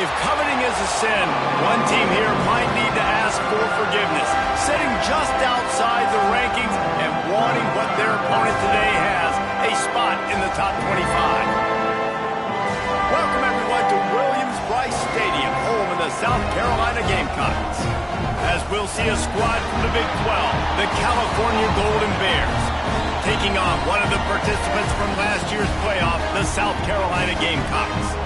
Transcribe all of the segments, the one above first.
If coveting is a sin, one team here might need to ask for forgiveness, sitting just outside the rankings and wanting what their opponent today has, a spot in the top 25. Welcome, everyone, to Williams-Brice Stadium, home of the South Carolina Gamecocks. As we'll see a squad from the Big 12, the California Golden Bears, taking on one of the participants from last year's playoff, the South Carolina Gamecocks.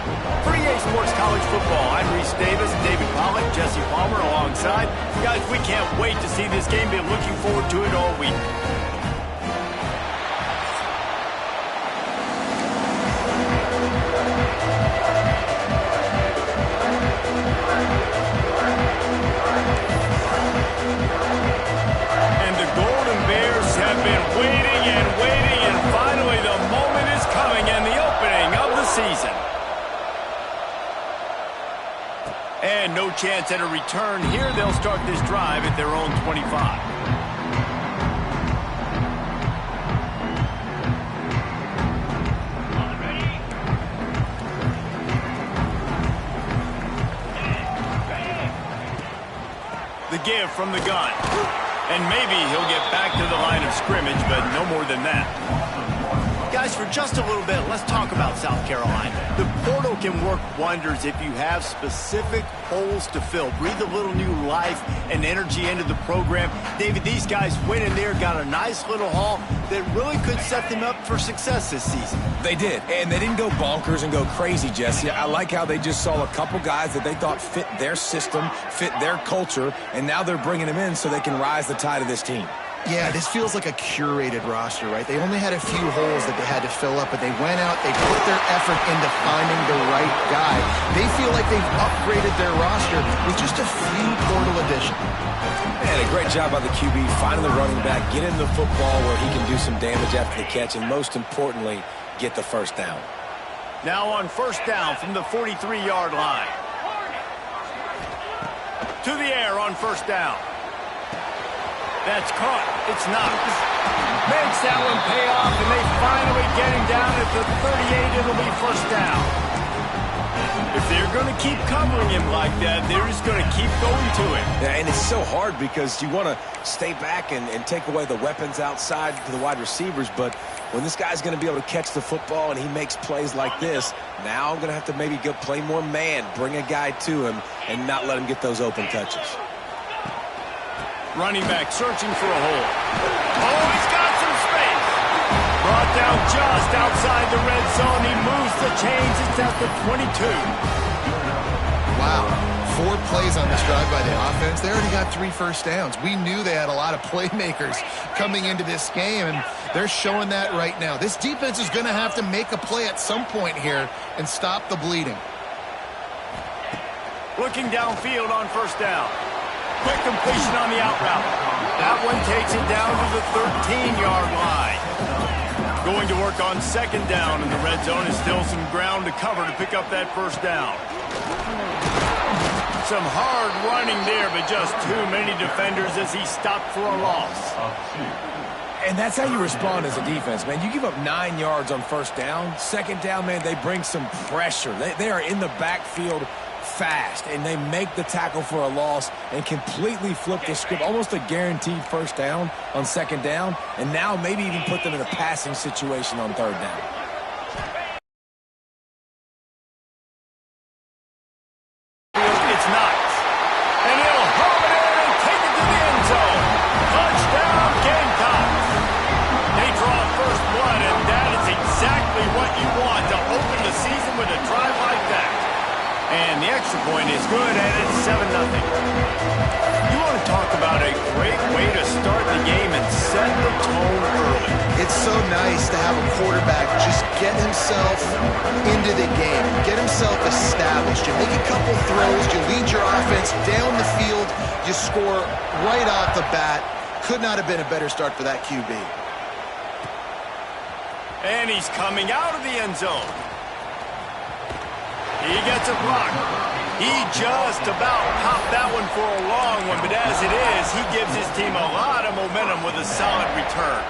For EA Sports College Football, I'm Reese Davis, David Pollack, Jesse Palmer alongside. Guys, we can't wait to see this game. Been looking forward to it all week. And the Golden Bears have been waiting and waiting, and finally the moment is coming and the opening of the season. And no chance at a return here. They'll start this drive at their own 25. The give from the gun. And maybe he'll get back to the line of scrimmage, but no more than that. Guys, for just a little bit, let's talk about South Carolina. The portal can work wonders if you have specific holes to fill. Breathe a little new life and energy into the program. David, these guys went in there, got a nice little haul that really could set them up for success this season. They did, and they didn't go bonkers and go crazy, Jesse. I like how they just saw a couple guys that they thought fit their system, fit their culture, and now they're bringing them in so they can rise the tide of this team. Yeah, this feels like a curated roster, right? They only had a few holes that they had to fill up, but they went out, they put their effort into finding the right guy. They feel like they've upgraded their roster with just a few portal additions. And a great job by the QB, finding the running back, get in the football where he can do some damage after the catch, and most importantly, get the first down. Now on first down from the 43-yard line. To the air on first down. That's caught. It's Knox. Makes that one pay off, and they finally get him down at the 38. It'll be first down. If they're going to keep covering him like that, they're just going to keep going to it. Yeah, and it's so hard because you want to stay back and take away the weapons outside to the wide receivers, but when this guy's going to be able to catch the football and he makes plays like this, now I'm going to have to maybe go play more man, bring a guy to him, and not let him get those open touches. Running back searching for a hole. Oh, he's got some space. Brought down just outside the red zone. He moves the chains. It's at the 22. Wow. 4 plays on this drive by the offense. They already got 3 first downs. We knew they had a lot of playmakers coming into this game, and they're showing that right now. This defense is going to have to make a play at some point here and stop the bleeding. Looking downfield on first down. Quick completion on the out route. That one takes it down to the 13-yard line. Going to work on second down, and the red zone is still some ground to cover to pick up that first down. Some hard running there, but just too many defenders as he stopped for a loss. And that's how you respond as a defense, man. You give up 9 yards on first down. Second down, man, they bring some pressure. They are in the backfield fast, and they make the tackle for a loss and completely flip the script, almost a guaranteed first down on second down, and now maybe even put them in a passing situation on third down. It's Knox, and he'll home it in and take it to the end zone. Touchdown, Gamecocks. They draw first blood, and that is exactly what you want to open the season with a drive like that. And the extra point is good, and it's 7-0. You want to talk about a great way to start the game and set the tone early. It's so nice to have a quarterback just get himself into the game, get himself established. You make a couple throws, you lead your offense down the field, you score right off the bat. Could not have been a better start for that QB. And he's coming out of the end zone. He gets a block. He just about popped that one for a long one, but as it is, he gives his team a lot of momentum with a solid return.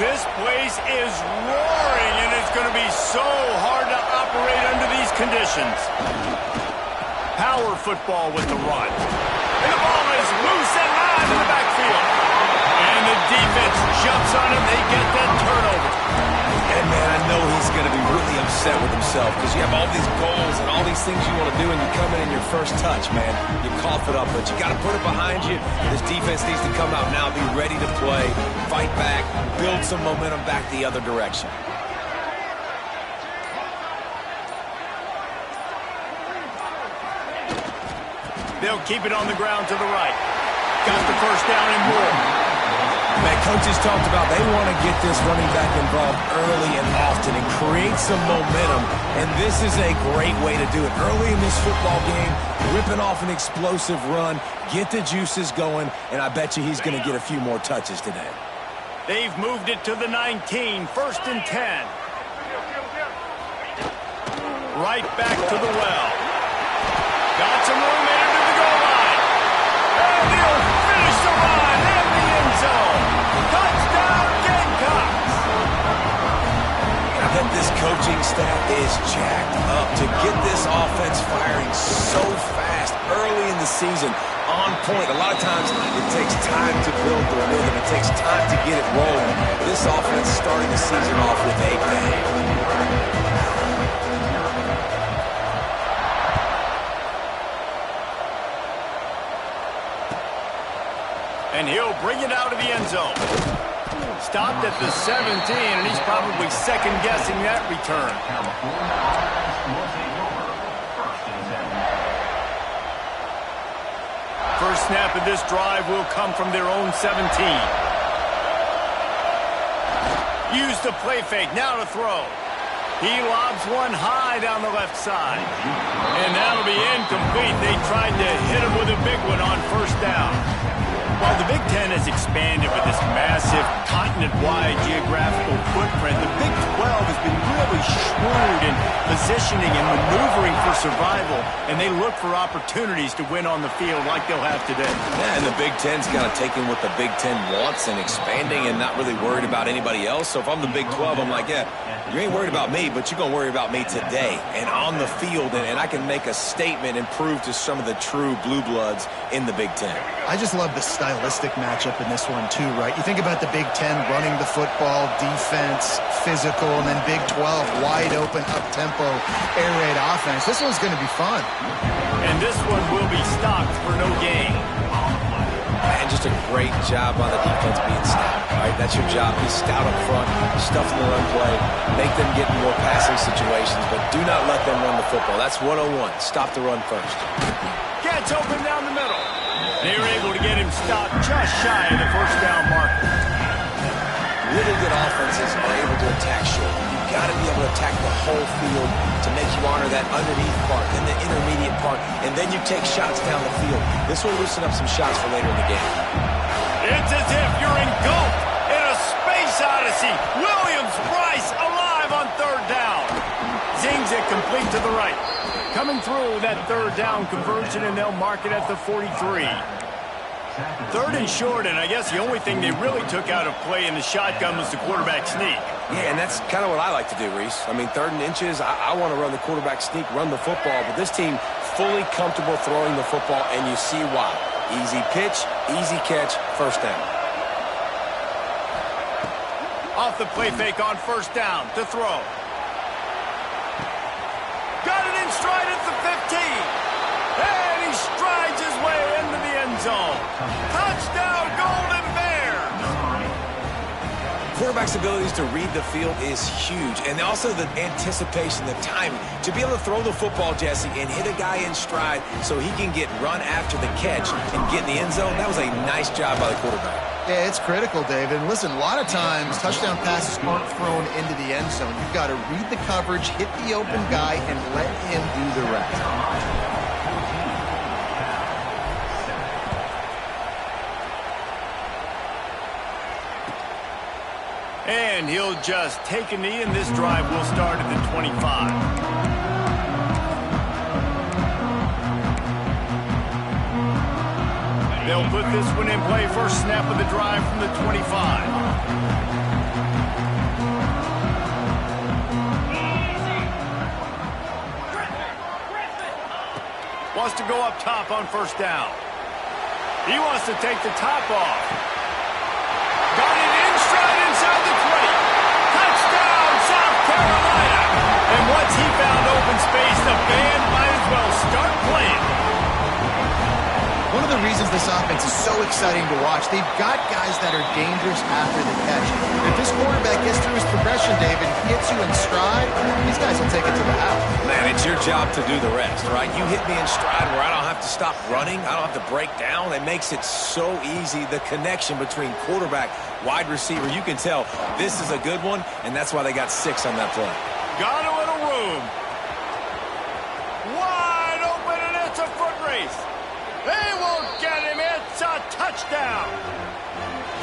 This place is roaring, and it's going to be so hard to operate under these conditions. Power football with the run. And the ball is loose and live in the backfield. And the defense jumps on him. They get that turnover. And, man, I know he's going to be really upset with himself because you have all these goals and all these things you want to do, and you come in your first touch, man. You cough it up, but you got to put it behind you. This defense needs to come out now, be ready to play, fight back, build some momentum back the other direction. They'll keep it on the ground to the right. Got the first down and more. Man, coaches talked about they want to get this running back involved early and often and create some momentum, and this is a great way to do it. Early in this football game, ripping off an explosive run, get the juices going, and I bet you he's going to get a few more touches today. They've moved it to the 19, 1st and 10. Right back to the well. Got some room into the goal line. And he'll finish the run in the end zone. Touchdown, Gamecocks. I bet this coaching staff is jacked up to get this offense firing so fast early in the season, on point. A lot of times it takes time to build the rhythm. It takes time to get it rolling. This offense starting the season off with a bang. And he'll bring it out of the end zone. Stopped at the 17, and he's probably second-guessing that return. First snap of this drive will come from their own 17. Use the play fake, now to throw. He lobs one high down the left side. And that'll be incomplete. They tried to hit him with a big one on first down. While the Big Ten has expanded with this massive continent-wide geographical footprint, the Big 12 has been really shrewd in positioning and maneuvering for survival, and they look for opportunities to win on the field like they'll have today. Yeah, and the Big Ten's kind of taking what the Big Ten wants and expanding and not really worried about anybody else. So if I'm the Big 12, I'm like, yeah, you ain't worried about me, but you're going to worry about me today and on the field, and I can make a statement and prove to some of the true blue bloods in the Big Ten. I just love the stylistic matchup in this one too, right? You think about the Big Ten running the football, defense, physical, and then Big 12 wide open, up-tempo, air raid offense. This one's going to be fun. And this one will be stopped for no gain. Man, just a great job on the defense being stout, right? That's your job. Be stout up front, stuff in the run play, make them get in more passing situations, but do not let them run the football. That's 101. Stop the run first. Gets open down the middle. They were able to get him stopped just shy of the first down marker. Really good offenses are able to attack short. You've got to be able to attack the whole field to make you honor that underneath part, then the intermediate part, and then you take shots down the field. This will loosen up some shots for later in the game. It's as if you're engulfed in a space odyssey. Williams-Brice alive on third down. Zings it complete to the right. Coming through that third down conversion, and they'll mark it at the 43. Third and short, and I guess the only thing they really took out of play in the shotgun was the quarterback sneak. Yeah, and that's kind of what I like to do, Reese. I mean, 3rd and inches, I want to run the quarterback sneak, run the football, but this team fully comfortable throwing the football, and you see why. Easy pitch, easy catch, first down. Off the play fake on first down to throw. Got it in stride at the 15. And he strides his way into the end zone. Touchdown, Golden Bears! Quarterback's abilities to read the field is huge, and also the anticipation, the timing. To be able to throw the football, Jesse, and hit a guy in stride so he can get run after the catch and get in the end zone, that was a nice job by the quarterback. Yeah, it's critical, David. And listen, a lot of times touchdown passes aren't thrown into the end zone. You've got to read the coverage, hit the open guy, and let him do the rest. And he'll just take a knee, and this drive will start at the 25. They'll put this one in play. First snap of the drive from the 25. wants to go up top on first down. He wants to take the top off. Got it in stride inside the 20. Touchdown, South Carolina. And once he found open space, the band might as well start playing. One of the reasons this offense is so exciting to watch, they've got guys that are dangerous after the catch. If this quarterback gets through his progression, David, gets you in stride, these guys will take it to the house. Man, it's your job to do the rest, right? You hit me in stride where I don't have to stop running. I don't have to break down. It makes it so easy, the connection between quarterback, wide receiver. You can tell this is a good one, and that's why they got 6 on that play. Got a little room. Wide open, and it's a foot race. They won't get him. It's a touchdown.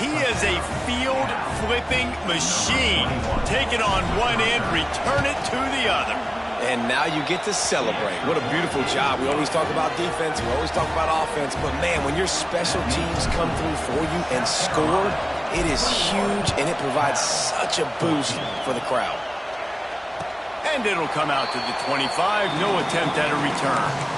He is a field-flipping machine. Take it on one end, return it to the other. And now you get to celebrate. What a beautiful job. We always talk about defense. We always talk about offense. But, man, when your special teams come through for you and score, it is huge, and it provides such a boost for the crowd. And it'll come out to the 25. No attempt at a return.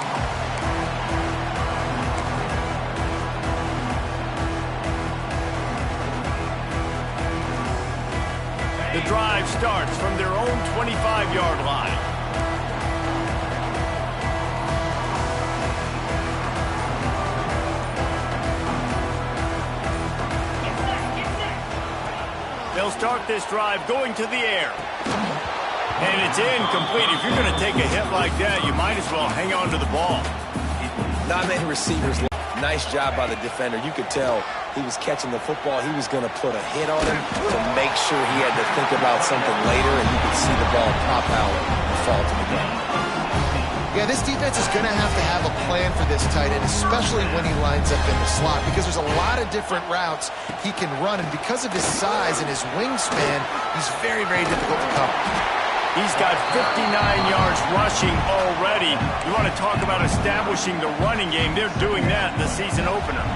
The drive starts from their own 25-yard line. They'll start this drive going to the air. And it's incomplete. If you're going to take a hit like that, you might as well hang on to the ball. Not many receivers. Nice job by the defender. You could tell he was catching the football. He was going to put a hit on him to make sure he had to think about something later, and you could see the ball pop out and fall to the ground. Yeah, this defense is going to have a plan for this tight end, especially when he lines up in the slot, because there's a lot of different routes he can run, and because of his size and his wingspan, he's very, very difficult to cover. He's got 59 yards rushing already. You want to talk about establishing the running game. They're doing that in the season opener.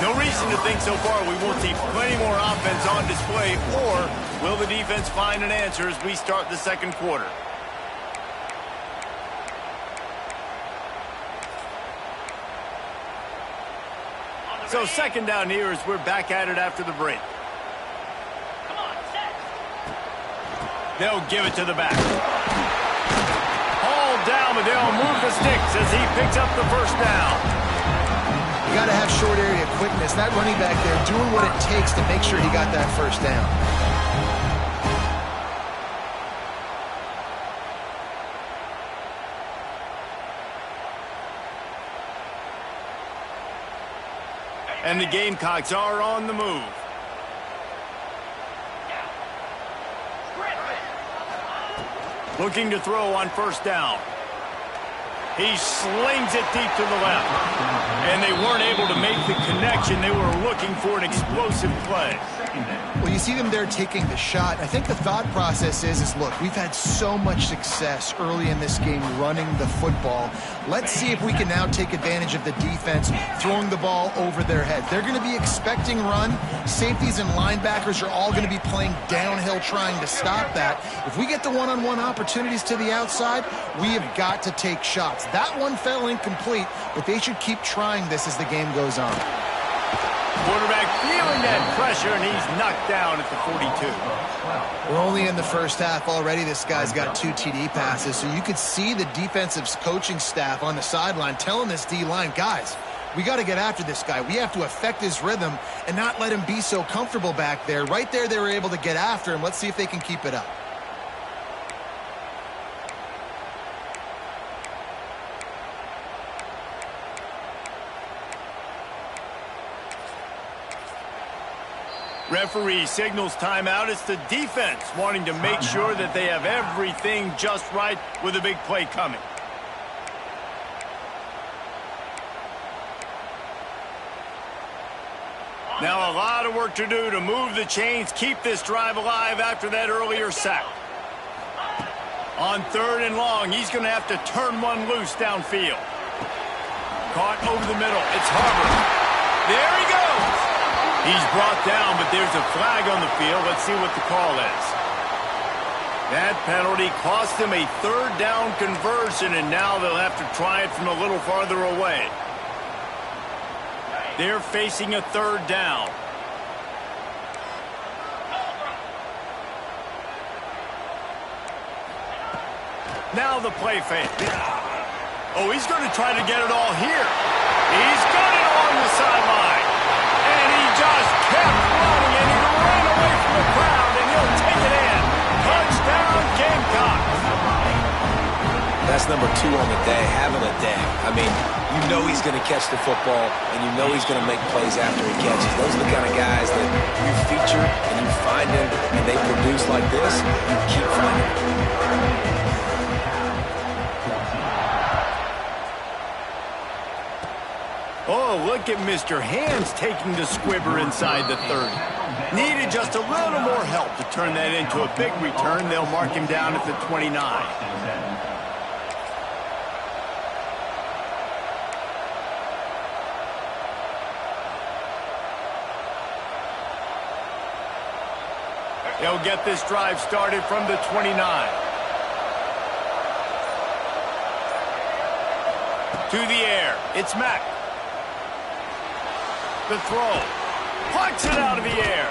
No reason to think so far we won't see plenty more offense on display, or will the defense find an answer as we start the second quarter? So second down here as we're back at it after the break. They'll give it to the back. Hauled down, but they'll move the sticks as he picks up the first down. You got to have short area quickness. That running back there doing what it takes to make sure he got that first down. And the Gamecocks are on the move. Looking to throw on first down. He slings it deep to the left. And they weren't able to make the connection. They were looking for an explosive play. Well, you see them there taking the shot. I think the thought process is look, we've had so much success early in this game running the football. Let's see if we can now take advantage of the defense throwing the ball over their head. They're going to be expecting run. Safeties and linebackers are all going to be playing downhill trying to stop that. If we get the one-on-one opportunities to the outside, we have got to take shots. That one fell incomplete, but they should keep trying this as the game goes on. Quarterback feeling that pressure, and he's knocked down at the 42. We're only in the first half already. This guy's got 2 TD passes, so you could see the defensive coaching staff on the sideline telling this D-line, guys, we got to get after this guy. We have to affect his rhythm and not let him be so comfortable back there. Right there, they were able to get after him. Let's see if they can keep it up. Referee signals timeout. It's the defense wanting to make sure that they have everything just right with a big play coming. Now a lot of work to do to move the chains, keep this drive alive after that earlier sack. On 3rd and long, he's going to have to turn one loose downfield. Caught over the middle. It's Harvard. There he goes. He's brought down, but there's a flag on the field. Let's see what the call is. That penalty cost them a third down conversion, and now they'll have to try it from a little farther away. They're facing a third down. Now the play fake. Oh, he's going to try to get it all here. He's got it along the sideline. And he just kept running, and he ran away from the crowd, and he'll take it in. Touchdown, Gamecocks. That's number 2 on the day, having a day. I mean, you know he's going to catch the football, and you know he's going to make plays after he catches. Those are the kind of guys that you feature, and you find them, and they produce like this, you keep finding them. Oh, look at Mr. Hands taking the squibber inside the 30. Needed just a little more help to turn that into a big return. They'll mark him down at the 29. They'll get this drive started from the 29. To the air. It's Mack. The throw. Plucks it out of the air.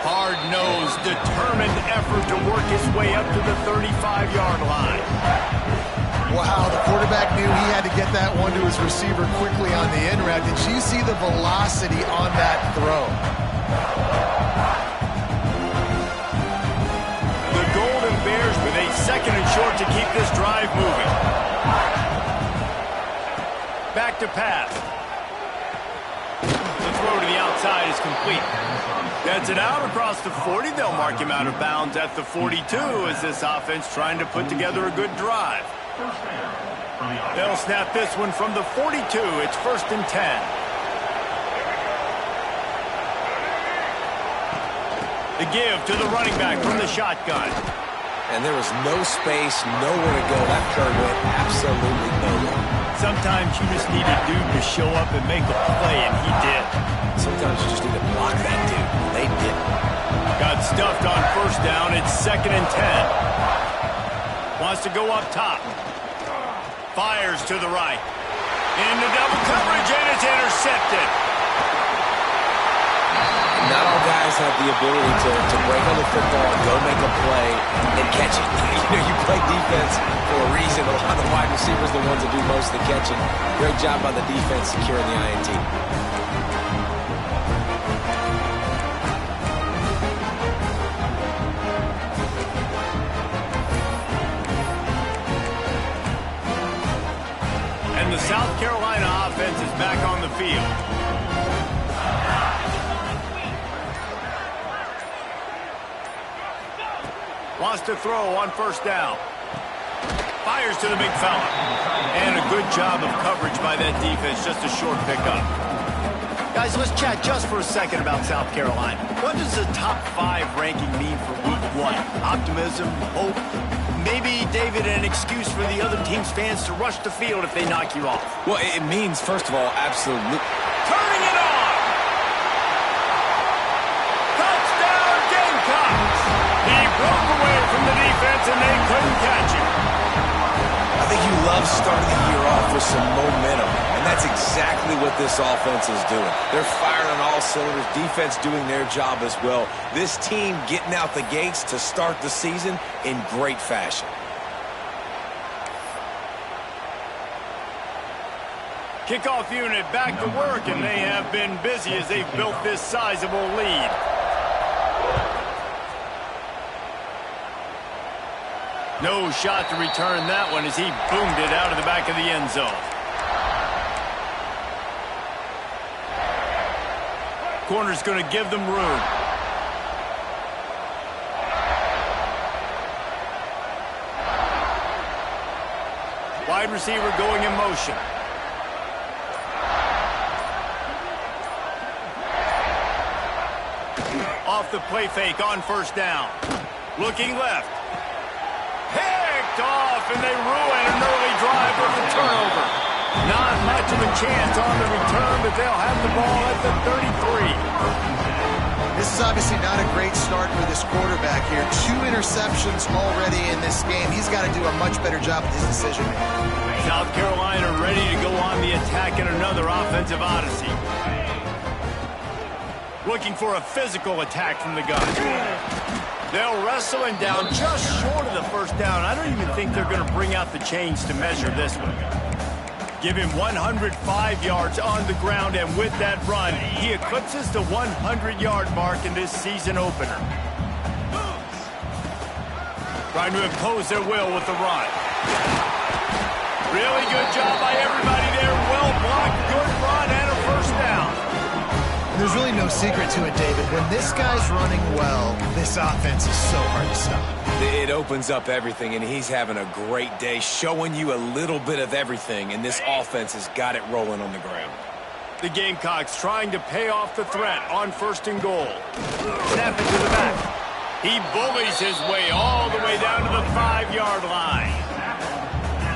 Hard-nosed, determined effort to work his way up to the 35-yard line. Wow, the quarterback knew he had to get that one to his receiver quickly on the in route. Did you see the velocity on that throw? The Golden Bears with a second and short to keep this drive moving. Back to pass. Throw to the outside is complete. Gets it out across the 40. They'll mark him out of bounds at the 42 as this offense trying to put together a good drive. They'll snap this one from the 42. It's 1st and 10. The give to the running back from the shotgun. And there was no space, nowhere to go. That curve went absolutely nowhere. Sometimes you just need a dude to show up and make a play, and he did. Sometimes you just need to block that dude. They didn't. Got stuffed on 1st down. It's 2nd and 10. Wants to go up top. Fires to the right. Into double coverage, and it's intercepted. Not all guys have the ability to break on the football and go make a play and catch it. You know, you play defense for a reason. A lot of the wide receivers are the ones that do most of the catching. Great job by the defense securing the INT. And the South Carolina offense is back on the field. Wants to throw on 1st down. Fires to the big fella. And a good job of coverage by that defense. Just a short pickup. Guys, let's chat just for a second about South Carolina. What does the top 5 ranking mean for week 1? Optimism, hope, maybe, David, an excuse for the other team's fans to rush the field if they knock you off. Well, it means, first of all, absolutely. Turning it on! Touchdown, Gamecocks! He broke away from the defense and they couldn't catch him. I think you love starting the year off with some momentum, and that's exactly what this offense is doing. They're firing on all cylinders, defense doing their job as well. This team getting out the gates to start the season in great fashion. Kickoff unit back to work, and they have been busy as they've built this sizable lead. No shot to return that one as he boomed it out of the back of the end zone. Corner's going to give them room. Wide receiver going in motion. Off the play fake on 1st down. Looking left. Picked off, and they ruin an early drive with the turnover. Not much of a chance on the return, but they'll have the ball at the 33. This this is obviously not a great start for this quarterback here. 2 interceptions already in this game. He's got to do a much better job with his decision-making. South Carolina ready to go on the attack in another offensive odyssey. Looking for a physical attack from the gun. They'll wrestle him down just short of the first down. I don't even think they're going to bring out the chains to measure this one. Give him 105 yards on the ground, and with that run, he eclipses the 100-yard mark in this season opener. Trying to impose their will with the run. Really good job by everybody there. Well blocked, good run, and a first down. There's really no secret to it, David. When this guy's running well, this offense is so hard to stop. It opens up everything, and he's having a great day, showing you a little bit of everything, and this offense has got it rolling on the ground. The Gamecocks trying to pay off the threat on 1st and goal. Snap it to the back. He bullies his way all the way down to the 5-yard line.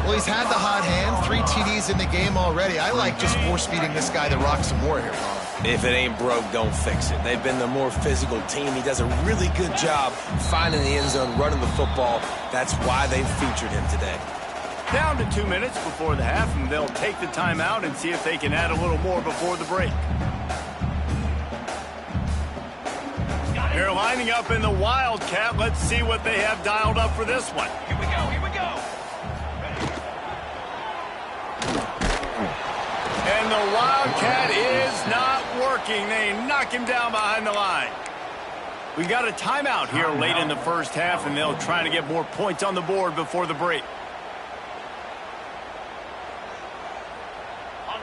Well, he's had the hot hand, 3 TDs in the game already. I like just force-feeding this guy the rock some more here, Paul. If it ain't broke, don't fix it. They've been the more physical team. He does a really good job finding the end zone, running the football. That's why they've featured him today. Down to 2 minutes before the half, and they'll take the timeout and see if they can add a little more before the break. They're lining up in the Wildcat. Let's see what they have dialed up for this one. Here we go, here we go. And the Wildcat is not working. They knock him down behind the line. We got a timeout here late in the first half, and they'll try to get more points on the board before the break.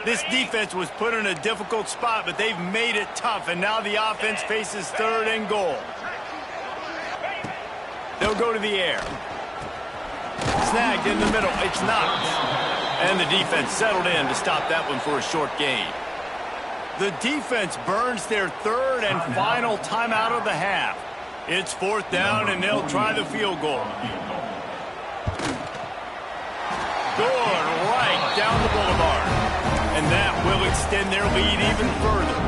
This defense was put in a difficult spot, but they've made it tough, and now the offense faces 3rd and goal. They'll go to the air. Snagged in the middle. It's knocked. And the defense settled in to stop that one for a short gain. The defense burns their 3rd and final timeout of the half. It's 4th down, and they'll try the field goal. Good, right down the boulevard. And that will extend their lead even further.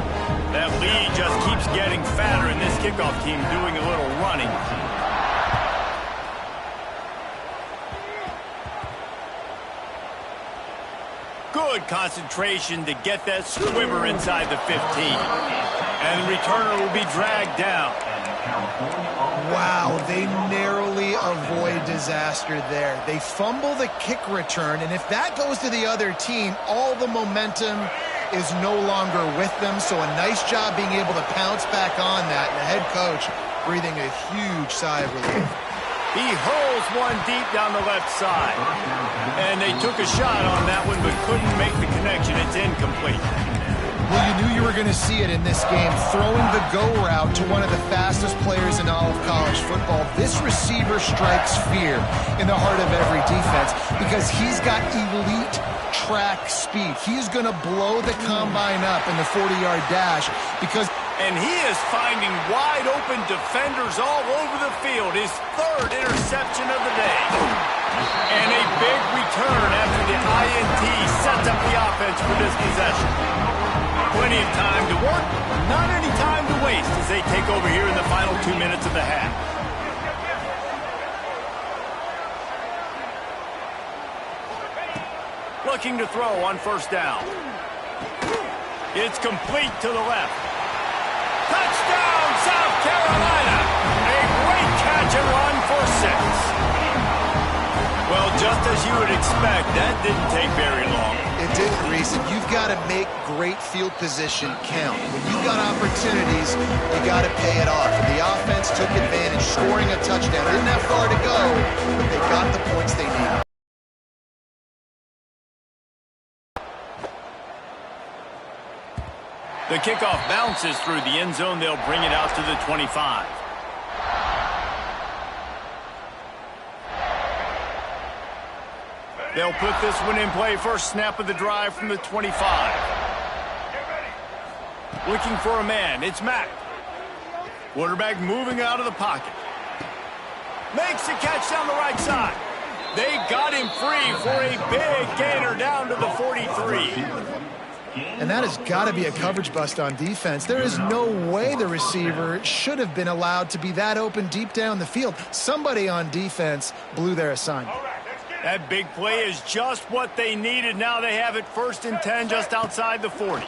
That lead just keeps getting fatter, and this kickoff team doing a little running. Good concentration to get that squibber inside the 15. And the returner will be dragged down. Wow, they narrowly avoid disaster there. They fumble the kick return, and if that goes to the other team, all the momentum is no longer with them. So a nice job being able to pounce back on that, and the head coach breathing a huge sigh of relief. He hurls one deep down the left side. And they took a shot on that one, but couldn't make the connection. It's incomplete. Well, you knew you were going to see it in this game. Throwing the go route to one of the fastest players in all of college football. This receiver strikes fear in the heart of every defense because he's got elite track speed. He's going to blow the combine up in the 40-yard dash because... And he is finding wide-open defenders all over the field. His 3rd interception of the day. And a big return after the INT sets up the offense for this possession. Plenty of time to work, not any time to waste as they take over here in the final 2 minutes of the half. Looking to throw on 1st down. It's complete to the left. Touchdown, South Carolina! A great catch and run for 6. Well, just as you would expect, that didn't take very long. It didn't, Reese. You've got to make great field position count. When you've got opportunities, you got to pay it off. And the offense took advantage, scoring a touchdown. Didn't have far to go, but they got the points they needed. The kickoff bounces through the end zone. They'll bring it out to the 25. They'll put this one in play. First snap of the drive from the 25. Looking for a man. It's Mack. Quarterback moving out of the pocket. Makes a catch down the right side. They got him free for a big gainer down to the 43. And that has got to be a coverage bust on defense. There is no way the receiver should have been allowed to be that open deep down the field. Somebody on defense blew their assignment. That big play is just what they needed. Now they have it 1st and 10 just outside the 40.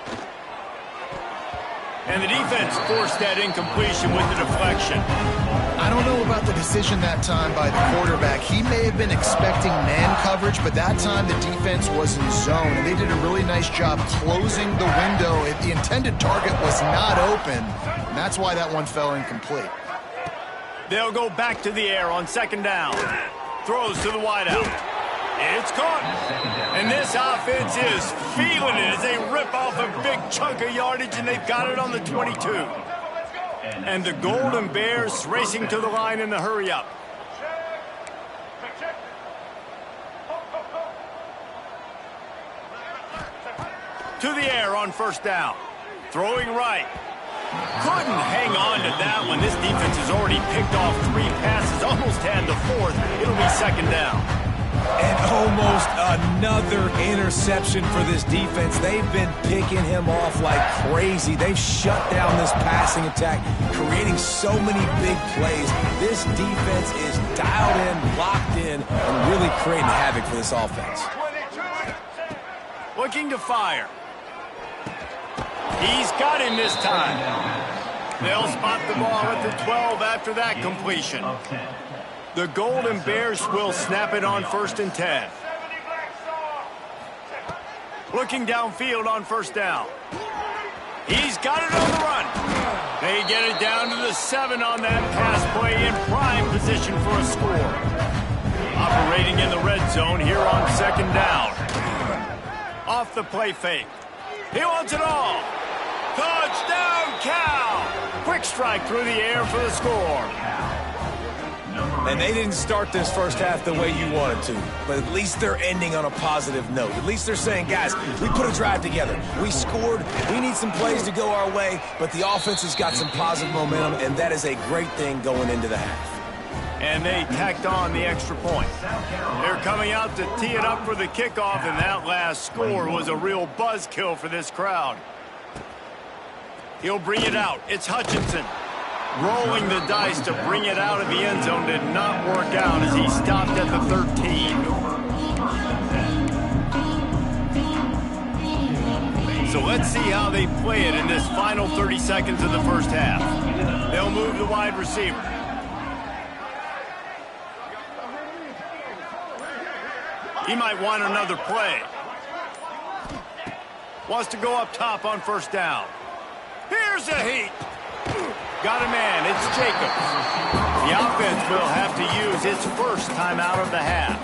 And the defense forced that incompletion with the deflection. I don't know about the decision that time by the quarterback. He may have been expecting man coverage, but that time the defense was in zone, and they did a really nice job closing the window. The intended target was not open, and that's why that one fell incomplete. They'll go back to the air on 2nd down. Throws to the wideout. It's caught. And this offense is feeling it as they rip off a big chunk of yardage, and they've got it on the 22. And the Golden Bears racing to the line in the hurry-up. To the air on 1st down. Throwing right. Couldn't hang on to that one. This defense has already picked off 3 passes, almost had the 4th. It'll be 2nd down. And almost another interception for this defense. They've been picking him off like crazy. They've shut down this passing attack, creating so many big plays. This defense is dialed in, locked in, and really creating havoc for this offense. Looking to fire. He's got him this time. They'll spot the ball at the 12 after that completion. The Golden Bears will snap it on 1st and 10. Looking downfield on 1st down. He's got it on the run. They get it down to the 7 on that pass play, in prime position for a score. Operating in the red zone here on 2nd down. Off the play fake. He wants it all. Touchdown, Cal! Quick strike through the air for the score. And they didn't start this first half the way you wanted to, but at least they're ending on a positive note. At least they're saying, guys, we put a drive together. We scored. We need some plays to go our way, but the offense has got some positive momentum, and that is a great thing going into the half. And they tacked on the extra point. They're coming out to tee it up for the kickoff, and that last score was a real buzzkill for this crowd. He'll bring it out. It's Hutchinson. Rolling the dice to bring it out of the end zone did not work out as he stopped at the 13. So let's see how they play it in this final 30 seconds of the first half. They'll move the wide receiver. He might want another play. Wants to go up top on 1st down. Here's a heat. Got a man. It's Jacobs. The offense will have to use its first time out of the half.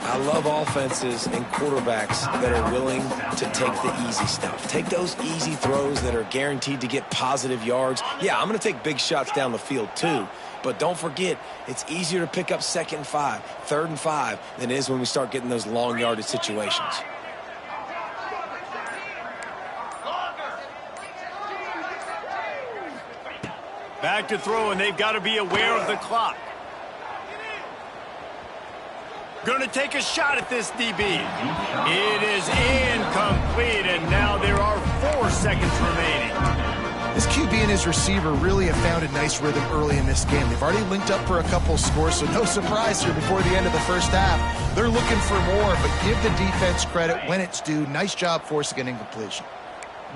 I love offenses and quarterbacks that are willing to take the easy stuff. Take those easy throws that are guaranteed to get positive yards. Yeah, I'm going to take big shots down the field too. But don't forget, it's easier to pick up 2nd and 5, 3rd and 5 than it is when we start getting those long yardage situations. Back to throw, and they've got to be aware of the clock. Going to take a shot at this DB. It is incomplete, and now there are 4 seconds remaining. This QB and his receiver really have found a nice rhythm early in this game. They've already linked up for a couple scores, so no surprise here before the end of the first half. They're looking for more, but give the defense credit when it's due. Nice job forcing an incompletion.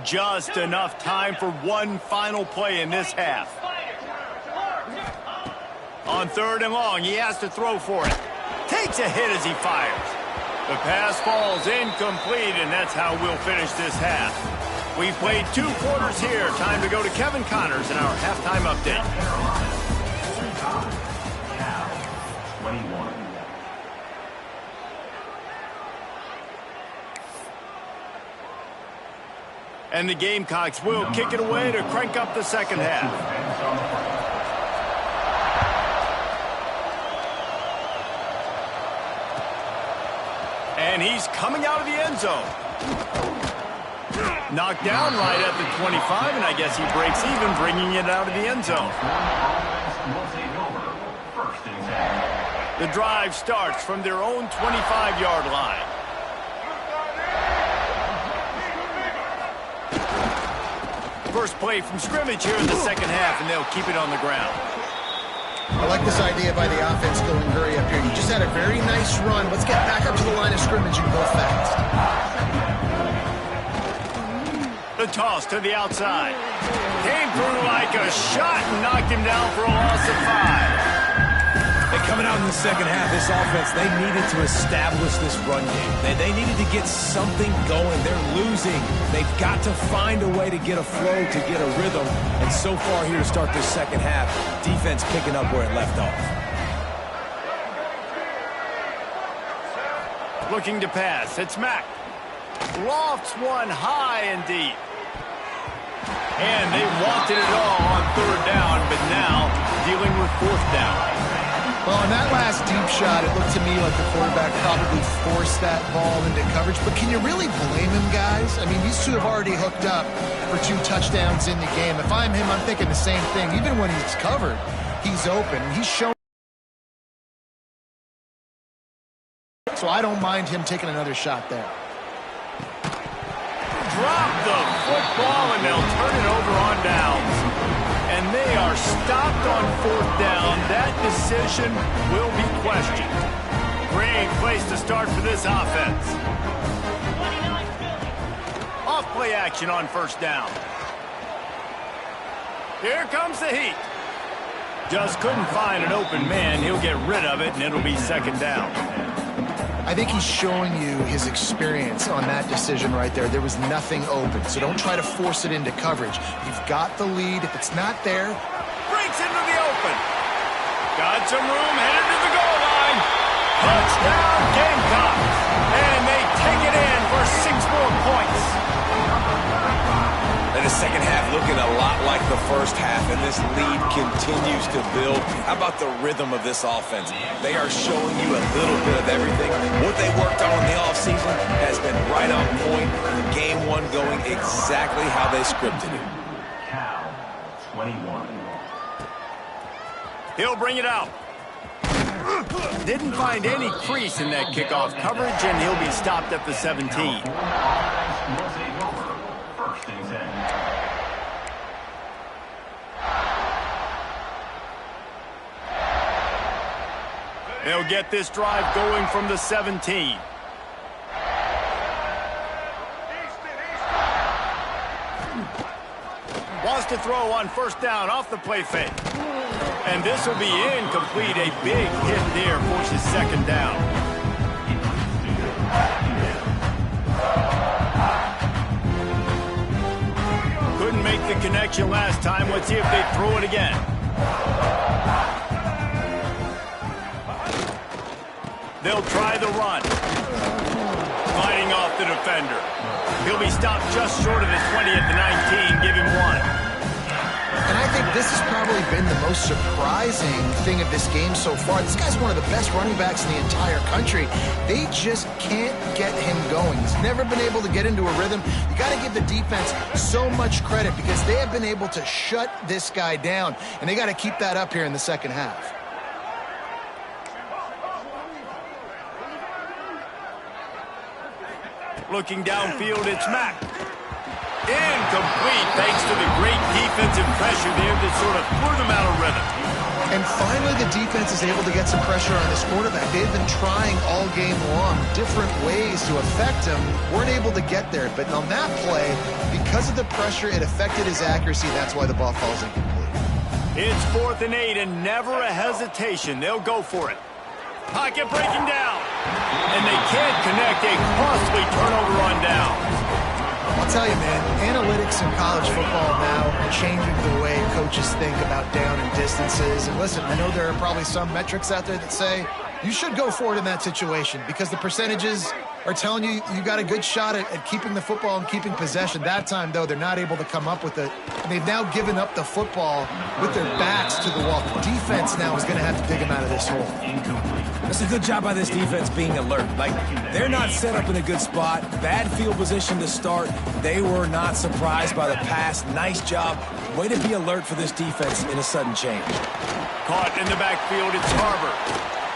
Just enough time for one final play in this half. On 3rd and long, he has to throw for it. Takes a hit as he fires. The pass falls incomplete, and that's how we'll finish this half. We've played 2 quarters here. Time to go to Kevin Connors in our halftime update. And the Gamecocks will kick it away to crank up the second half. And he's coming out of the end zone. Knocked down right at the 25, and I guess he breaks even, bringing it out of the end zone. The drive starts from their own 25-yard line. First play from scrimmage here in the second half, and they'll keep it on the ground. I like this idea by the offense going hurry up here. You just had a very nice run. Let's get back up to the line of scrimmage and go fast. The toss to the outside. Came through like a shot and knocked him down for a loss of 5. Coming out in the second half, this offense, they needed to establish this run game. They needed to get something going. They're losing. They've got to find a way to get a flow, to get a rhythm. And so far here to start this second half, defense picking up where it left off. Looking to pass. It's Mack. Lofts one high and deep. And they wanted it all on third down, but now dealing with fourth down. Well, on that last deep shot, it looked to me like the quarterback probably forced that ball into coverage. But can you really blame him, guys? I mean, these two have already hooked up for 2 touchdowns in the game. If I'm him, I'm thinking the same thing. Even when he's covered, he's open. He's shown. So I don't mind him taking another shot there. Drop the football, and they'll turn it over on downs. And they are stopped on fourth down. That decision will be questioned. Great place to start for this offense. Off play action on first down. Here comes the heat. Just couldn't find an open man. He'll get rid of it, and it'll be second down. I think he's showing you his experience on that decision right there. There was nothing open, so don't try to force it into coverage. You've got the lead. If it's not there, breaks into the open. Got some room, headed to the goal line. Touchdown, Gamecocks. And they take it in for 6 more points. And the second half looking a lot like the first half, and this lead continues to build. How about the rhythm of this offense? They are showing you a little bit of everything. What they worked on in the offseason has been right on point. And game 1 going exactly how they scripted it. Cal 21. He'll bring it out. Didn't find any crease in that kickoff coverage, and he'll be stopped at the 17. First and 10. They'll get this drive going from the 17. Wants to throw on first down off the play fake. And this will be incomplete. A big hit there forces second down. Couldn't make the connection last time. Let's see if they throw it again. They'll try the run. Fighting off the defender. He'll be stopped just short of the 20 at the 19. Give him 1. and I think this has probably been the most surprising thing of this game so far. This guy's one of the best running backs in the entire country. They just can't get him going. He's never been able to get into a rhythm. You got to give the defense so much credit because they have been able to shut this guy down, and they got to keep that up here in the second half. Looking downfield, it's Mack. Incomplete thanks to the great defensive pressure there that sort of threw them out of rhythm. And finally, the defense is able to get some pressure on this quarterback. They've been trying all game long different ways to affect him. Weren't able to get there. But on that play, because of the pressure, it affected his accuracy. That's why the ball falls incomplete. It's 4th and 8 and never a hesitation. They'll go for it. Pocket breaking down. And they can't connect a costly turnover on down. I'll tell you, man, analytics in college football now are changing the way coaches think about down and distances. And listen, I know there are probably some metrics out there that say you should go for it in that situation because the percentages are telling you you got a good shot at keeping the football and keeping possession. That time, though, they're not able to come up with it. They've now given up the football with their backs to the wall. The defense now is going to have to dig them out of this hole. That's a good job by this defense being alert. Like, they're not set up in a good spot. Bad field position to start. They were not surprised by the pass. Nice job. Way to be alert for this defense in a sudden change. Caught in the backfield, it's Harbor.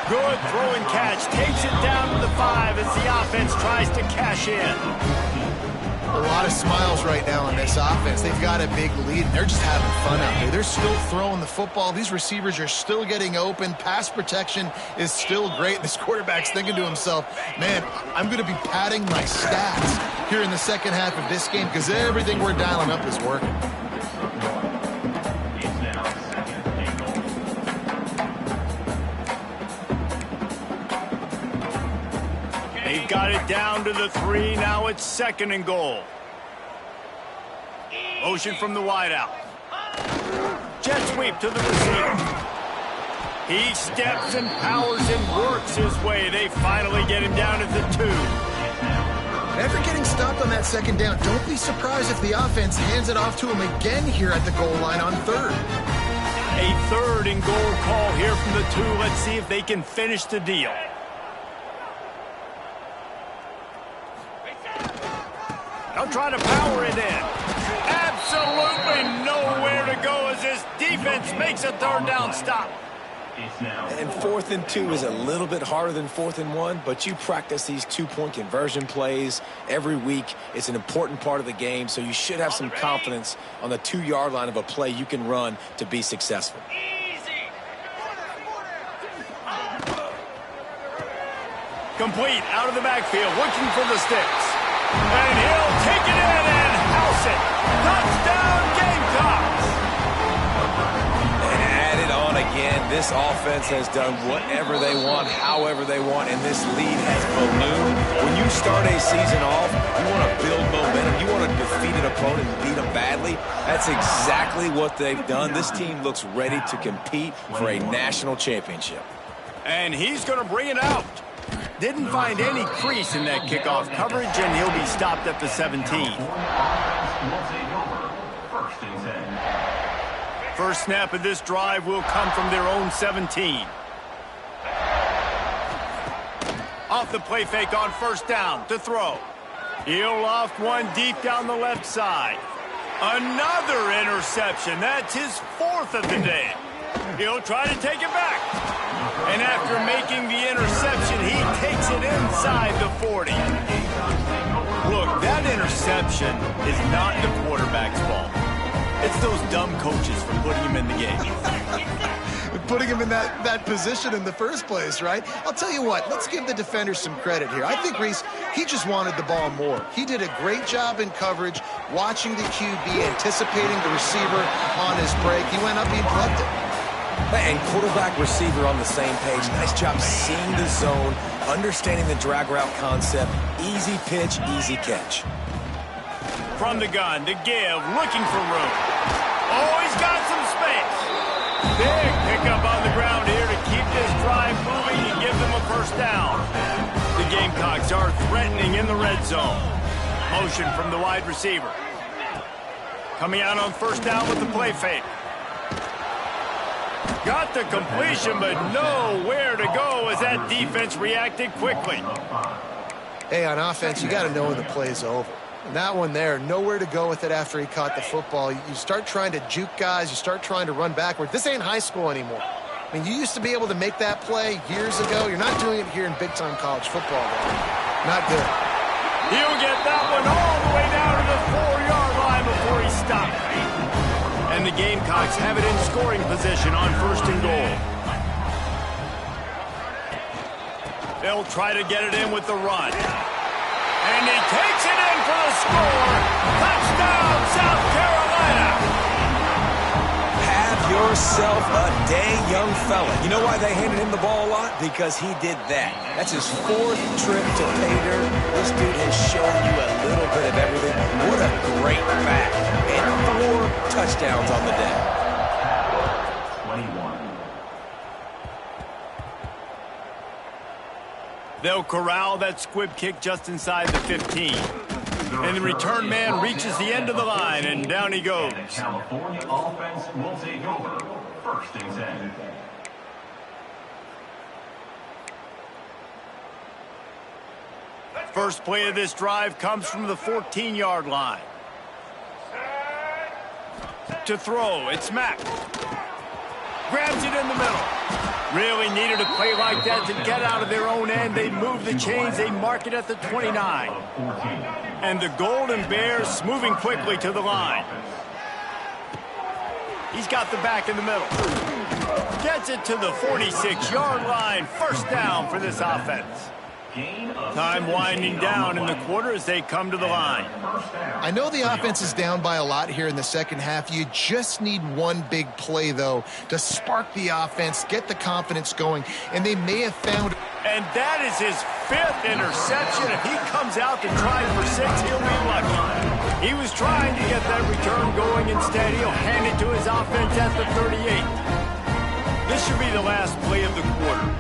Good throw and catch. Takes it down to the 5 as the offense tries to cash in. A lot of smiles right now in this offense. They've got a big lead, and they're just having fun out there. They're still throwing the football. These receivers are still getting open. Pass protection is still great. This quarterback's thinking to himself, man, I'm going to be padding my stats here in the second half of this game because everything we're dialing up is working. They've got it down to the 3. Now it's 2nd and goal. Motion from the wideout. Jet sweep to the receiver. He steps and powers and works his way. They finally get him down at the 2. After getting stopped on that 2nd down, don't be surprised if the offense hands it off to him again here at the goal line on 3rd. A 3rd and goal call here from the 2. Let's see if they can finish the deal. They'll try to power it in. Absolutely nowhere to go as this defense makes a 3rd down stop. And 4th and 2 is a little bit harder than 4th and 1, but you practice these 2-point conversion plays every week. It's an important part of the game, so you should have some confidence on the 2-yard line of a play you can run to be successful. Complete out of the backfield, looking for the sticks. And he'll take it in and house it. Touchdown, Gamecocks! And add it on again. This offense has done whatever they want, however they want, and this lead has ballooned. When you start a season off, you want to build momentum. You want to defeat an opponent and beat them badly. That's exactly what they've done. This team looks ready to compete for a national championship. And he's going to bring it out. Didn't find any crease in that kickoff coverage, and he'll be stopped at the 17. First snap of this drive will come from their own 17. Off the play fake on 1st down to throw. He'll loft one deep down the left side. Another interception. That's his 4th of the day. He'll try to take it back. And after making the interception, he takes it inside the 40. Look, that interception is not the quarterback's fault. It's those dumb coaches for putting him in the game. Putting him in that position in the first place, right? I'll tell you what, let's give the defenders some credit here. I think Reese, he just wanted the ball more. He did a great job in coverage, watching the QB, anticipating the receiver on his break. He went up, he plugged it. And quarterback receiver on the same page. Nice job seeing the zone, understanding the drag route concept. Easy pitch, easy catch. From the gun to give, looking for room. Oh, he's got some space. Big pickup on the ground here to keep this drive moving and give them a 1st down. The Gamecocks are threatening in the red zone. Motion from the wide receiver. Coming out on 1st down with the play fake. Got the completion, but nowhere to go as that defense reacted quickly. Hey, on offense, you got to know when the play's over. And that one there, nowhere to go with it after he caught the football. You start trying to juke guys. You start trying to run backward. This ain't high school anymore. I mean, you used to be able to make that play years ago. You're not doing it here in big-time college football, though. Not good. He'll get that one all the way down to the 4-yard line before he stopped. And the Gamecocks have it in scoring position on 1st and goal. They'll try to get it in with the run. And he takes it in for the score. Touchdown, South Carolina. Have yourself a day, young fella. You know why they handed him the ball a lot? Because he did that. That's his 4th trip to pay dirt. This dude has shown you a little bit of everything. What a great back. And 4 touchdowns on the day. 21. They'll corral that squib kick just inside the 15. And the return man reaches the end of the line, and down he goes. The California offense will take over 1st and 10. First play of this drive comes from the 14-yard line. To throw, it's Mack. Grabs it in the middle. Really needed a play like that to get out of their own end. They move the chains. They mark it at the 29. And the Golden Bears moving quickly to the line. He's got the back in the middle. Gets it to the 46-yard line. First down for this offense. Time winding down in the quarter as they come to the line. I know the offense is down by a lot here in the second half. You just need one big play, though, to spark the offense, get the confidence going, and they may have found... And that is his 5th interception. If he comes out to try for 6, he'll be lucky. He was trying to get that return going. Instead, he'll hand it to his offense at the 38. This should be the last play of the quarter.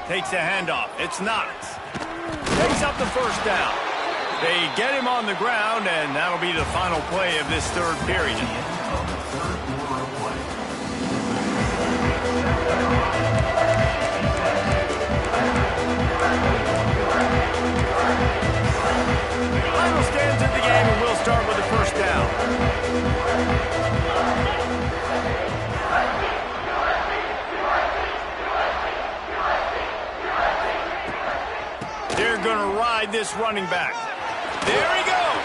Takes a handoff. It's Knox. Takes up the first down. They get him on the ground, and that'll be the final play of this third period. Final stands of the game, and we'll start with the first down. They're going to ride this running back. There he goes.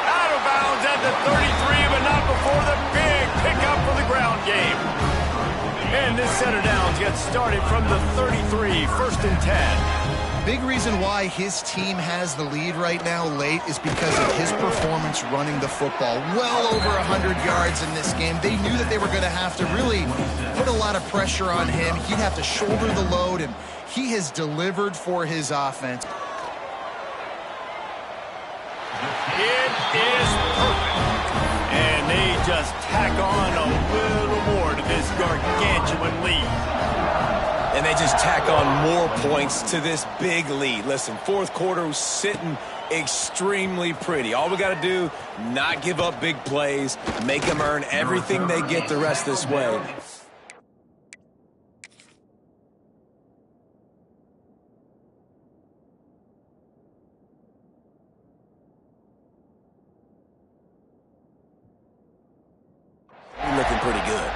Out of bounds at the 33, but not before the big pickup for the ground game. And this set of downs gets started from the 33, 1st and 10. Big reason why his team has the lead right now late is because of his performance running the football. Well over 100 yards in this game. They knew that they were going to have to really put a lot of pressure on him. He'd have to shoulder the load, and he has delivered for his offense. It is perfect. And they just tack on a little more to this gargantuan lead. And they just tack on more points to this big lead. Listen, fourth quarter was sitting extremely pretty. All we got to do, not give up big plays, make them earn everything they get the rest this way. Looking pretty good.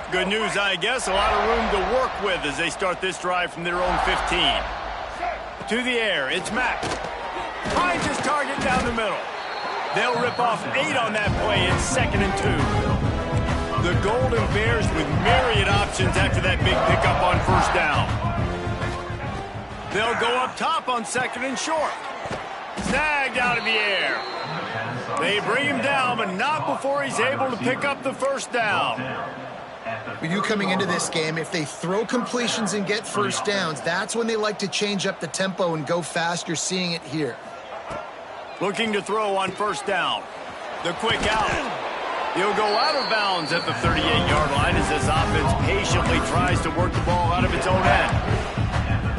Good news, I guess. A lot of room to work with as they start this drive from their own 15. To the air, it's Mack. Finds his target down the middle. They'll rip off 8 on that play. It's 2nd and 2. The Golden Bears with myriad options after that big pickup on first down. They'll go up top on 2nd and short. Snagged out of the air. They bring him down, but not before he's able to pick up the first down. For you coming into this game, if they throw completions and get first downs, that's when they like to change up the tempo and go fast. You're seeing it here. Looking to throw on first down. The quick out. He'll go out of bounds at the 38-yard line as this offense patiently tries to work the ball out of its own end.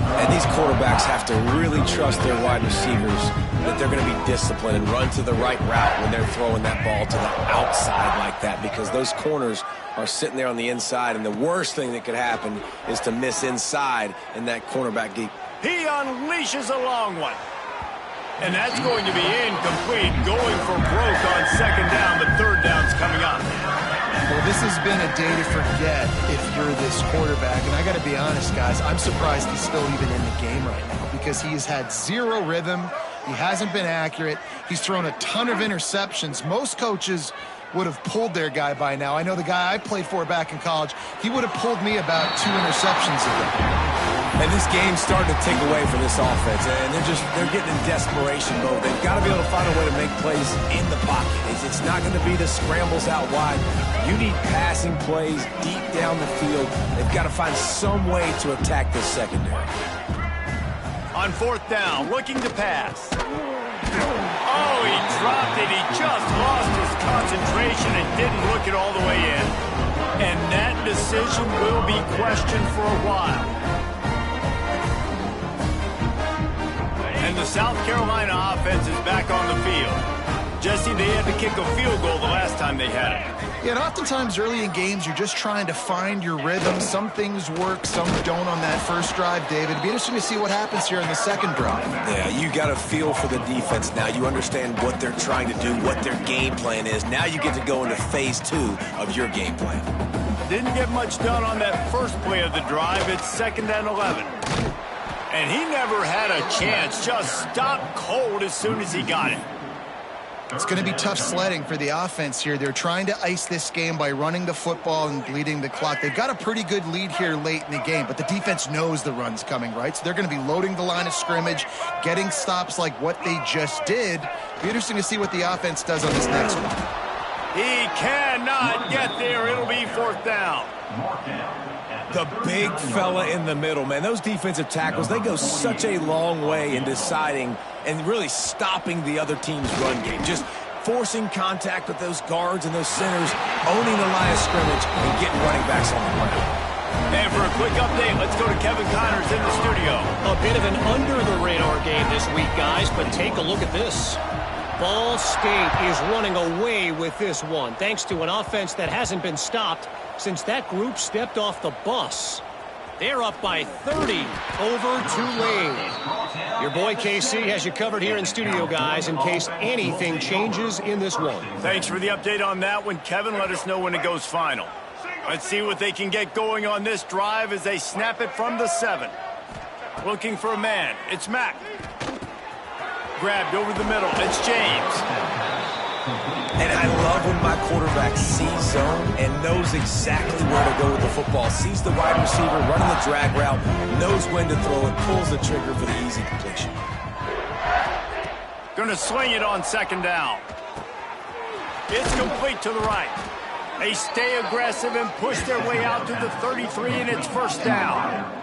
And these quarterbacks have to really trust their wide receivers that they're going to be disciplined and run to the right route when they're throwing that ball to the outside like that, because those corners are sitting there on the inside, and the worst thing that could happen is to miss inside in that cornerback deep. He unleashes a long one. And that's going to be incomplete. Going for broke on second down. The third down's coming up. Well, this has been a day to forget if you're this quarterback. And I got to be honest, guys, I'm surprised he's still even in the game right now because he has had zero rhythm. He hasn't been accurate. He's thrown a ton of interceptions. Most coaches would have pulled their guy by now. I know the guy I played for back in college, he would have pulled me about 2 interceptions ago. And this game's starting to take away from this offense, and they're getting in desperation mode. They've got to be able to find a way to make plays in the pocket. It's not going to be the scrambles out wide. You need passing plays deep down the field. They've got to find some way to attack this secondary. On fourth down, looking to pass. Oh, he dropped it. He just lost his concentration and didn't look it all the way in. And that decision will be questioned for a while. And the South Carolina offense is back on the field. Jesse, they had to kick a field goal the last time they had it. Yeah, and oftentimes early in games, you're just trying to find your rhythm. Some things work, some don't on that first drive, David. It'd be interesting to see what happens here in the second drive. Yeah, you got a feel for the defense now. You understand what they're trying to do, what their game plan is. Now you get to go into phase 2 of your game plan. Didn't get much done on that first play of the drive. It's 2nd and 11. And he never had a chance. Just stopped cold as soon as he got it. It's going to be tough sledding for the offense here. They're trying to ice this game by running the football and bleeding the clock. They've got a pretty good lead here late in the game, but the defense knows the run's coming, right? So they're going to be loading the line of scrimmage, getting stops like what they just did. Be interesting to see what the offense does on this next one. He cannot get there. It'll be 4th down. The big fella in the middle, man. Those defensive tackles, they go such a long way in deciding and really stopping the other team's run game. Just forcing contact with those guards and those centers, owning the line of scrimmage, and getting running backs on the ground. And for a quick update, let's go to Kevin Connors in the studio. A bit of an under-the-radar game this week, guys, but take a look at this. Ball State is running away with this one, thanks to an offense that hasn't been stopped since that group stepped off the bus. They're up by 30 over Tulane. Your boy KC has you covered here in studio, guys, in case anything changes in this one. Thanks for the update on that one, Kevin. Let us know when it goes final. Let's see what they can get going on this drive as they snap it from the 7. Looking for a man. It's Mack. Grabbed over the middle. It's James. And I love when my quarterback sees zone and knows exactly where to go with the football. Sees the wide receiver running the drag route, knows when to throw it, pulls the trigger for the easy completion. Going to sling it on 2nd down. It's complete to the right. They stay aggressive and push their way out to the 33, and it's 1st down.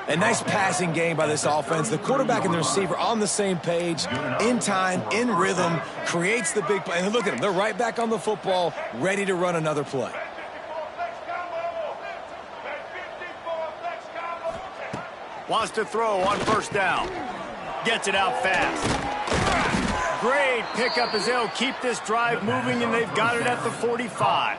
A nice passing game by this offense. The quarterback and the receiver on the same page, in time, in rhythm, creates the big play. And look at them. They're right back on the football, ready to run another play. Wants to throw on 1st down. Gets it out fast. Great pickup as they'll keep this drive moving, and they've got it at the 45.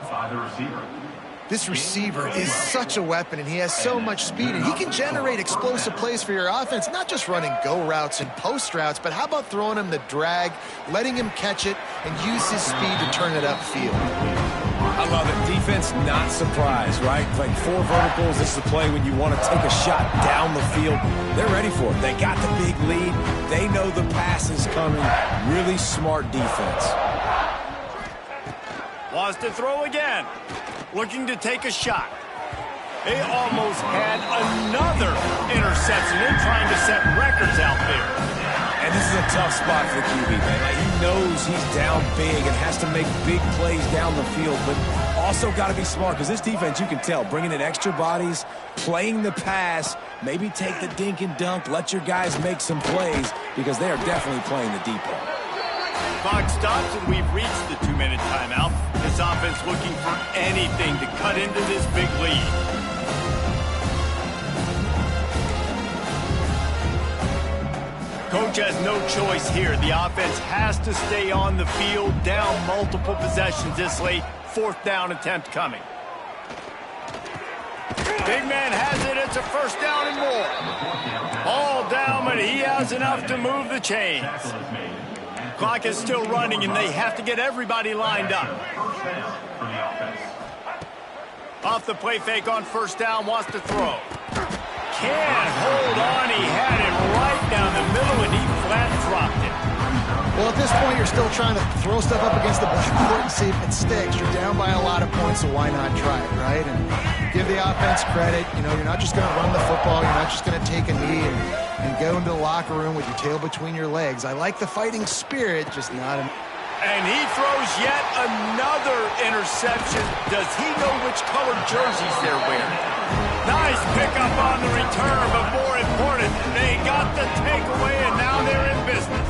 This receiver is such a weapon, and he has so much speed, and he can generate explosive plays for your offense, not just running go routes and post routes, but how about throwing him the drag, letting him catch it, and use his speed to turn it upfield. I love it. Defense not surprised, right? Like 4 verticals. This is a play when you want to take a shot down the field. They're ready for it. They got the big lead. They know the pass is coming. Really smart defense. Wants to throw again. Looking to take a shot. They almost had another interception. They're trying to set records out there. And this is a tough spot for the QB, man. Like, he knows he's down big and has to make big plays down the field, but also got to be smart because this defense, you can tell, bringing in extra bodies, playing the pass, maybe take the dink and dunk, let your guys make some plays because they are definitely playing the deep ball. Clock stops, and we've reached the 2-minute timeout. This offense looking for anything to cut into this big lead. Coach has no choice here. The offense has to stay on the field, down multiple possessions this late. 4th down attempt coming. Big man has it. It's a 1st down and more. All down, but he has enough to move the chains. Clock is still running, and they have to get everybody lined up. Off the play fake on 1st down, wants to throw. Can't hold on. He had it right down the middle, and he flat dropped it. Well, at this point, you're still trying to throw stuff up against the blackboard and see if it sticks. You're down by a lot of points, so why not try it, right? And give the offense credit. You know, you're not just going to run the football. You're not just going to take a knee and go into the locker room with your tail between your legs. I like the fighting spirit, just not an... And he throws yet another interception. Does he know which colored jerseys they're wearing? Nice pickup on the return, but more important, they got the takeaway, and now they're in business.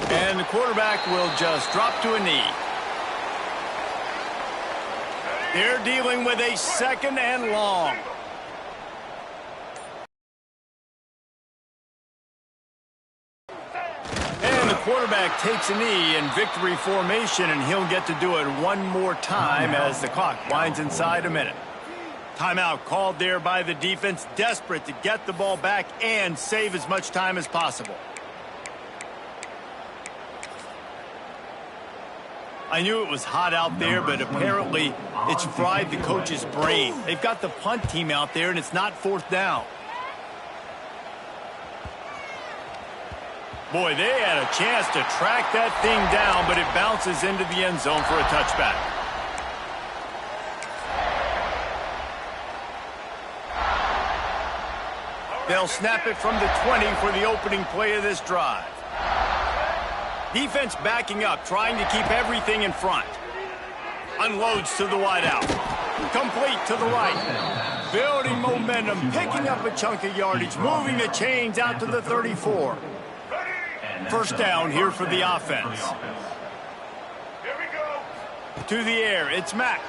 And the quarterback will just drop to a knee. They're dealing with a 2nd and long. And the quarterback takes a knee in victory formation, and he'll get to do it one more time as the clock winds inside a minute. Timeout called there by the defense, desperate to get the ball back and save as much time as possible. I knew it was hot out there, but apparently it's fried the coach's brain. They've got the punt team out there, and it's not 4th down. Boy, they had a chance to track that thing down, but it bounces into the end zone for a touchback. They'll snap it from the 20 for the opening play of this drive. Defense backing up, trying to keep everything in front. Unloads to the wideout. Complete to the right. Building momentum, picking up a chunk of yardage, moving the chains out to the 34. First down here for the offense. To the air, it's Mack.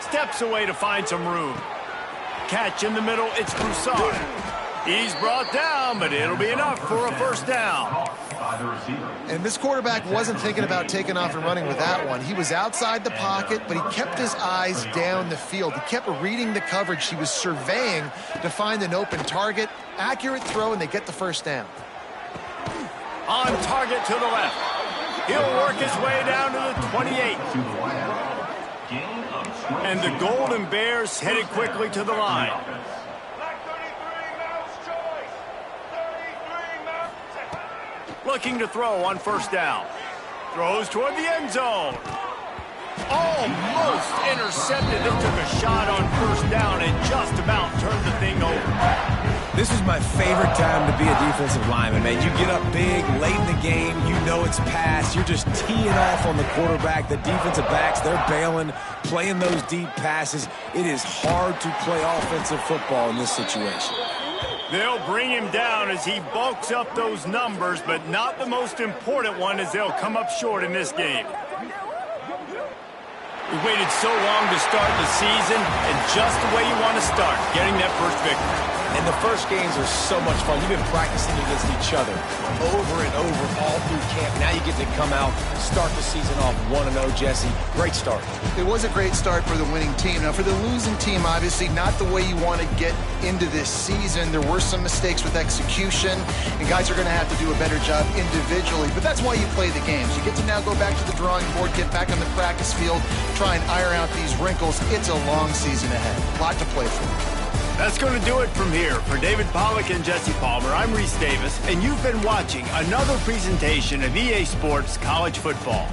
Steps away to find some room. Catch in the middle, it's Broussard. He's brought down, but it'll be enough for a first down. And this quarterback wasn't thinking about taking off and running with that one. He was outside the pocket, but he kept his eyes down the field. He kept reading the coverage. He was surveying to find an open target. Accurate throw, and they get the first down. On target to the left. He'll work his way down to the 28. And the Golden Bears headed quickly to the line. Looking to throw on first down. Throws toward the end zone. Almost intercepted. They took a shot on first down and just about turned the thing over. This is my favorite time to be a defensive lineman, man. You get up big, late in the game, you know it's past. You're just teeing off on the quarterback. The defensive backs, they're bailing, playing those deep passes. It is hard to play offensive football in this situation. They'll bring him down as he bulks up those numbers, but not the most important one as they'll come up short in this game. We waited so long to start the season, and just the way you want to start, getting that first victory. And the first games are so much fun. You've been practicing against each other over and over all through camp. Now you get to come out, start the season off 1-0, Jesse. Great start. It was a great start for the winning team. Now, for the losing team, obviously not the way you want to get into this season. There were some mistakes with execution, and guys are going to have to do a better job individually. But that's why you play the games. You get to now go back to the drawing board, get back on the practice field, try and iron out these wrinkles. It's a long season ahead. A lot to play for. That's going to do it from here. For David Pollack and Jesse Palmer, I'm Reese Davis, and you've been watching another presentation of EA Sports College Football.